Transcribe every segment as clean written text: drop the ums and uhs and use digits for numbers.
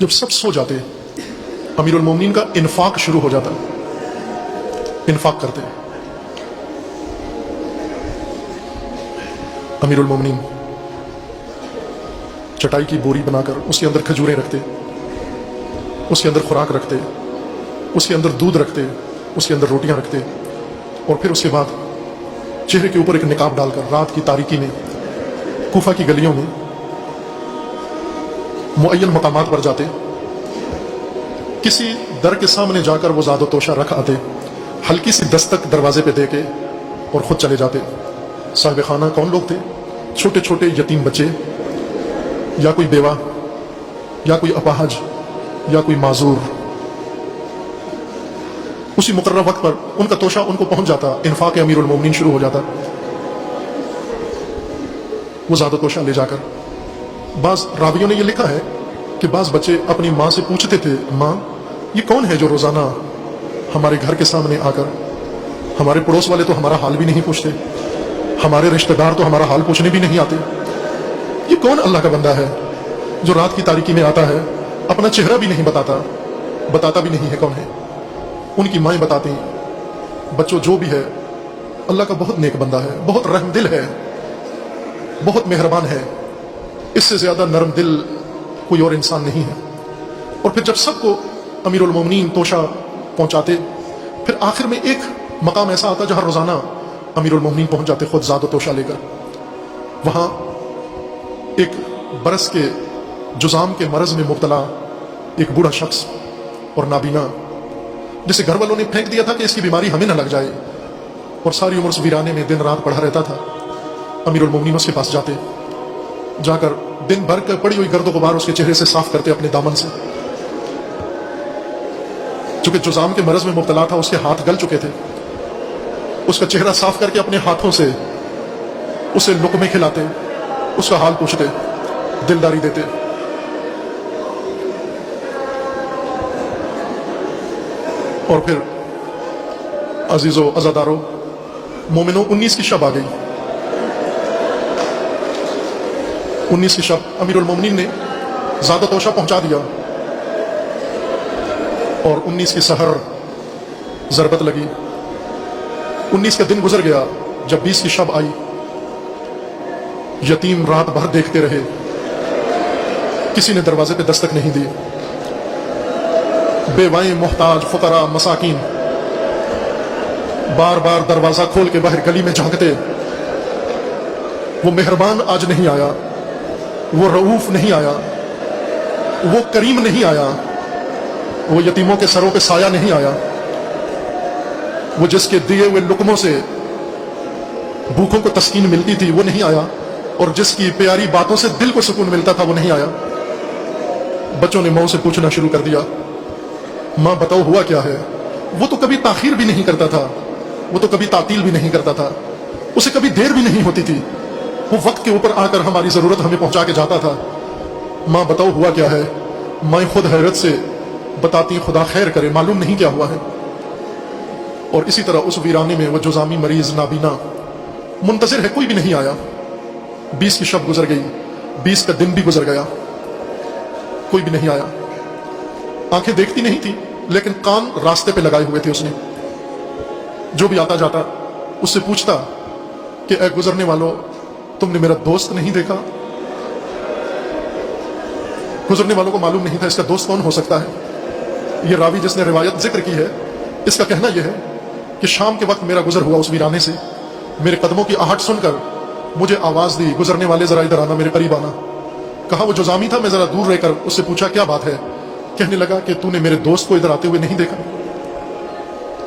जब सब सो जाते अमीरुल मोमिनीन का इन्फाक शुरू हो जाता, इन्फाक करते। अमीरुल मोमिनीन चटाई की बोरी बनाकर उसके अंदर खजूरें रखते, उसके अंदर खुराक रखते, उसके अंदर दूध रखते, उसके अंदर रोटियां रखते, और फिर उसके बाद चेहरे के ऊपर एक निकाब डालकर रात की तारीकी में कूफा की गलियों में मुअय्यन मकामात पर जाते, किसी दर के सामने जाकर वो ज़ादो तोशा रख आते, हल्की सी दस्तक दरवाजे पे दे के और खुद चले जाते। साहिब खाना कौन लोग थे? छोटे छोटे यतीम बच्चे, या कोई बेवा, या कोई अपाहज, या कोई माजूर। उसी मुकर्रर वक्त पर उनका तोशा उनको पहुंच जाता, इन्फाक अमीरुल मोमिनीन शुरू हो जाता। वो ज़ादो तोशा ले जाकर, बाज रावियों ने ये लिखा है कि बाज बच्चे अपनी माँ से पूछते थे, माँ ये कौन है जो रोजाना हमारे घर के सामने आकर, हमारे पड़ोस वाले तो हमारा हाल भी नहीं पूछते, हमारे रिश्तेदार तो हमारा हाल पूछने भी नहीं आते, ये कौन अल्लाह का बंदा है जो रात की तारीकी में आता है, अपना चेहरा भी नहीं बताता भी नहीं है कौन है। उनकी माएँ बताती, बच्चों जो भी है अल्लाह का बहुत नेक बंदा है, बहुत रहमदिल है, बहुत मेहरबान है, इससे ज्यादा नरम दिल कोई और इंसान नहीं है। और फिर जब सबको अमीरुल मोमिनीन तोशा पहुंचाते, फिर आखिर में एक मकाम ऐसा आता जहां रोजाना अमीरुल मोमिनीन पहुंच जाते खुद ज़ादो तोशा लेकर। वहां एक बरस के जुजाम के मरज में मुब्तला एक बूढ़ा शख्स और नाबीना, जिसे घर वालों ने फेंक दिया था कि इसकी बीमारी हमें न लग जाए, और सारी उम्र उस वीराने में दिन रात पड़ा रहता था। अमीरुल मोमिनीन उसके पास जाते, जाकर दिन भर कर पड़ी हुई गर्दो गुबार उसके चेहरे से साफ करते अपने दामन से। चूंकि जुजाम के मरज में मुब्तला था, उसके हाथ गल चुके थे, उसका चेहरा साफ करके अपने हाथों से उसे लुकमे खिलाते, उसका हाल पूछते, दिलदारी देते। और फिर अजीजों अज़ादारों मोमिनों 19 की शब आ गई। 19 की शब अमीरुल मोमिनीन ने ज़ादो तोशा पहुंचा दिया, और 19 की सहर ज़रबत लगी। 19 का दिन गुजर गया। जब 20 की शब आई, यतीम रात भर देखते रहे, किसी ने दरवाजे पे दस्तक नहीं दी। बेवाएं, मोहताज, फुकरा, मसाकीन बार बार दरवाजा खोल के बाहर गली में झांकते। वो मेहरबान आज नहीं आया, वो रऊफ नहीं आया, वो करीम नहीं आया, वो यतीमों के सरों पे साया नहीं आया, वो जिसके दिए हुए लुकमों से भूखों को तस्कीन मिलती थी वो नहीं आया, और जिसकी प्यारी बातों से दिल को सुकून मिलता था वो नहीं आया। बच्चों ने माँ से पूछना शुरू कर दिया, माँ बताओ हुआ क्या है? वो तो कभी ताखीर भी नहीं करता था, वो तो कभी तातील भी नहीं करता था, उसे कभी देर भी नहीं होती थी, वो वक्त के ऊपर आकर हमारी जरूरत हमें पहुंचा के जाता था। माँ बताओ हुआ क्या है? माँ खुद हैरत से बताती, खुदा खैर करे, मालूम नहीं क्या हुआ है। और इसी तरह उस वीराने में वो जुजामी मरीज नाबीना मुंतजिर है, कोई भी नहीं आया। 20 की शब गुजर गई, 20 का दिन भी गुजर गया, कोई भी नहीं आया। आंखें देखती नहीं थी, लेकिन कान रास्ते पे लगाए हुए थे उसने। जो भी आता जाता उससे पूछता कि ऐ गुजरने वालों, तुमने मेरा दोस्त नहीं देखा? गुजरने वालों को मालूम नहीं था इसका दोस्त कौन हो सकता है। ये रावी जिसने रिवायत जिक्र की है, इसका कहना यह है कि शाम के वक्त मेरा गुजर हुआ उस वीराने से, मेरे कदमों की आहट सुनकर मुझे आवाज दी, गुजरने वाले जरा इधर आना, मेरे करीब आना। कहा वो जुजामी था, मैं जरा दूर रहकर उससे पूछा क्या बात है। कहने लगा कि तूने मेरे दोस्त को इधर आते हुए नहीं देखा।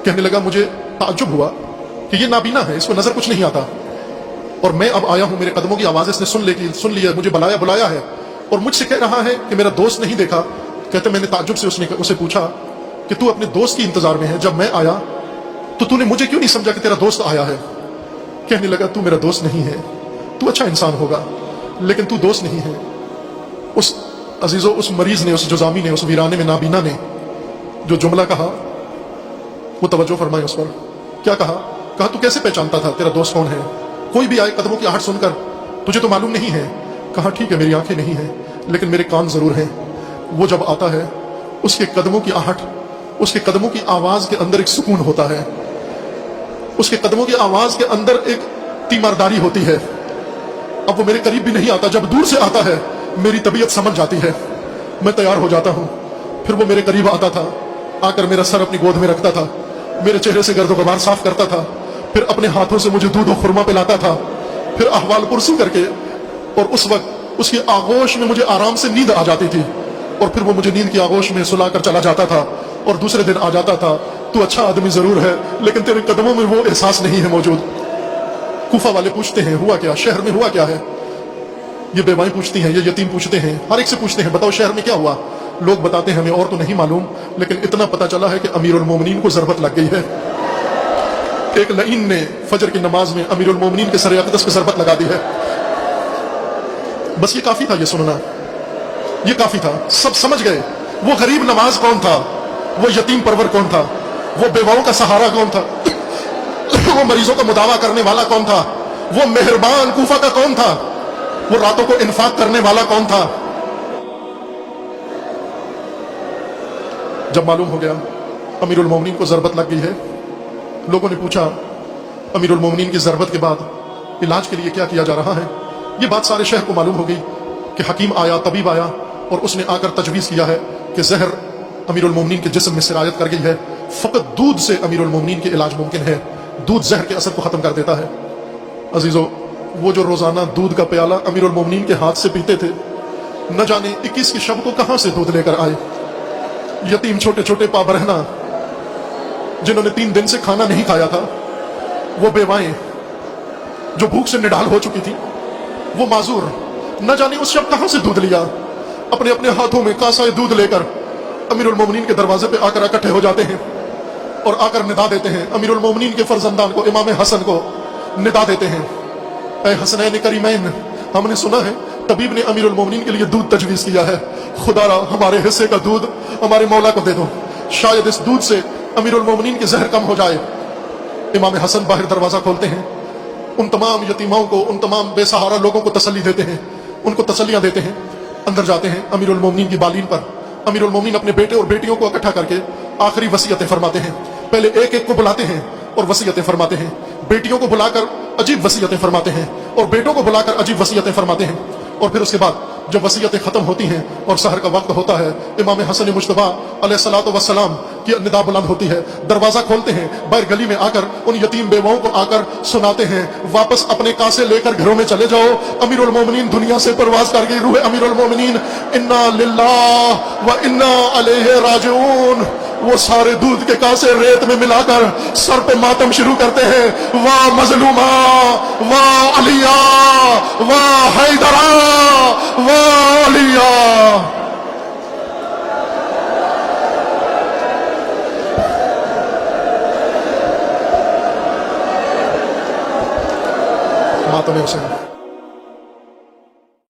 कहने लगा मुझे ताज्जुब हुआ कि ये नाबीना है, इसको नजर कुछ नहीं आता, और मैं अब आया हूं, मेरे कदमों की आवाज इसने सुन लिया, मुझे बुलाया है, और मुझसे कह रहा है कि मेरा दोस्त नहीं देखा। कहते मैंने ताज्जुब से उसे पूछा कि तू अपने दोस्त की इंतजार में है, जब मैं आया तो तूने मुझे क्यों नहीं समझा कि तेरा दोस्त आया है? कहने लगा तू मेरा दोस्त नहीं है, तू अच्छा इंसान होगा, लेकिन तू दोस्त नहीं है। उस अजीजों, उस मरीज ने, उस जुजामी ने, उस वीराने में नाबीना ने जो जुमला कहा वो तवज्जो फरमाए उस पर। क्या कहा? कहा तू कैसे पहचानता था तेरा दोस्त कौन है? कोई भी आए कदमों की आहट सुनकर, तुझे तो मालूम नहीं है। कहा ठीक है, मेरी आंखें नहीं है लेकिन मेरे कान जरूर हैं, وہ جب آتا ہے उसके कदमों की आहट, उसके कदमों की आवाज के अंदर एक सुकून होता है, उसके कदमों की आवाज के अंदर एक तीमारदारी होती है। अब वो मेरे करीब भी नहीं आता, जब दूर से आता है मेरी तबीयत समझ जाती है, मैं तैयार हो जाता हूं। फिर वो मेरे करीब आता था, आकर मेरा सर अपनी गोद में रखता था, मेरे चेहरे से गर्दो गुबार साफ करता था, फिर अपने हाथों से मुझे दूध और खुरमा पिलाता था, फिर अहवाल पुरसी करके, और उस वक्त उसकी आगोश में मुझे आराम से नींद आ जाती थी, और फिर वो मुझे नींद की आगोश में सुलाकर चला जाता था। और दूसरे दिन आ जाता था, तू अच्छा आदमी जरूर है लेकिन तेरे कदमों में वो एहसास नहीं है मौजूद। कूफा वाले पूछते हैं हुआ क्या, शहर में हुआ क्या है? ये बेवाएं पूछती हैं, ये यतीम पूछते हैं, हर एक से पूछते हैं बताओ शहर में क्या हुआ। लोग बताते हैं हमें और तो नहीं मालूम, लेकिन इतना पता चला है कि अमीरुल मोमिनीन को जरबत लग गई है। एक लईन ने फजर की नमाज में अमीरुल मोमिनीन के सर अक़दस पे जरबत लगा दी है। बस ये काफी था, ये सुनना ये काफी था। सब समझ गए वो गरीब नमाज कौन था, वो यतीम परवर कौन था, वो बेवाओं का सहारा कौन था, वो मरीजों का मुदावा करने वाला कौन था, वो मेहरबान कूफा का कौन था, वो रातों को इन्फाक करने वाला कौन था। जब मालूम हो गया अमीरुल मोमिनीन को जरबत लग गई है, लोगों ने पूछा अमीरुल मोमिनीन की जरबत के बाद इलाज के लिए क्या किया जा रहा है। ये बात सारे शहर को मालूम हो गई कि हकीम आया, तबीब आया, और उसने आकर तजवीज़ किया है कि जहर अमीरुल मोमिनीन के जिस्म में सिरायत कर गई है, फकत दूध से अमीरुल मोमिनीन के इलाज मुमकिन है, दूध जहर के असर को खत्म कर देता है। अजीजों, वो जो रोजाना दूध का प्याला अमीरुल मोमिनीन के हाथ से पीते थे, न जाने 21 की शब को कहां से दूध लेकर आए। यतीम छोटे छोटे पाबरहना जिन्होंने 3 दिन से खाना नहीं खाया था, वो बेवाएं जो भूख से निढाल हो चुकी थी, वो माजूर न जाने उस शब कहां से दूध लिया। अपने अपने हाथों में कासा दूध लेकर अमीरुल मोमिनीन के दरवाजे पे आकर इकट्ठे हो जाते हैं और आकर निदा देते हैं। अमीरुल मोमिनीन के फर्जंदान को, इमाम हसन को निदा देते हैं, ऐ हसनैन करीमैन, हमने सुना है तबीब ने अमीरुल मोमिनीन के लिए दूध तजवीज़ किया है, खुदारा हमारे हिस्से का दूध हमारे मौला को दे दो, शायद इस दूध से अमीरुल मोमिनीन की जहर कम हो जाए। इमाम हसन बाहर दरवाजा खोलते हैं, उन तमाम यतीमों को, उन तमाम बेसहारा लोगों को तसल्ली देते हैं, उनको तसल्लियां देते हैं। अंदर जाते हैं, अमीरुल मोमिनीन की बालीन पर अमीरुल मोमिनीन अपने बेटे और बेटियों को इकट्ठा करके आखिरी वसीयतें फरमाते हैं। पहले एक एक को बुलाते हैं और वसीयतें फरमाते हैं, बेटियों को बुलाकर अजीब वसीयतें फरमाते हैं और बेटों को बुलाकर अजीब वसीयतें फरमाते हैं। और फिर उसके बाद जब वसीयतें खत्म होती हैं और सहर का वक्त होता है, इमाम हसन मुज्तबा अलैहिस्सलातु वस्सलाम की निदा बुलंद होती है, दरवाजा खोलते हैं, बाहर गली में आकर उन यतीम बेवाओं को आकर सुनाते हैं, वापस अपने कासे लेकर घरों में चले जाओ, अमीरुल मोमिनीन दुनिया से परवाज कर गई, रूह अमीरुल मोमिनीन इन्ना लिल्लाह व इन्ना अलैहि राजिऊन। वो सारे दूध के कासे रेत में मिलाकर सर पे मातम शुरू करते हैं, वाह मजलूमा, वाह अलिया, वाह हैदरा, वाह अलिया। मातम हुसैन।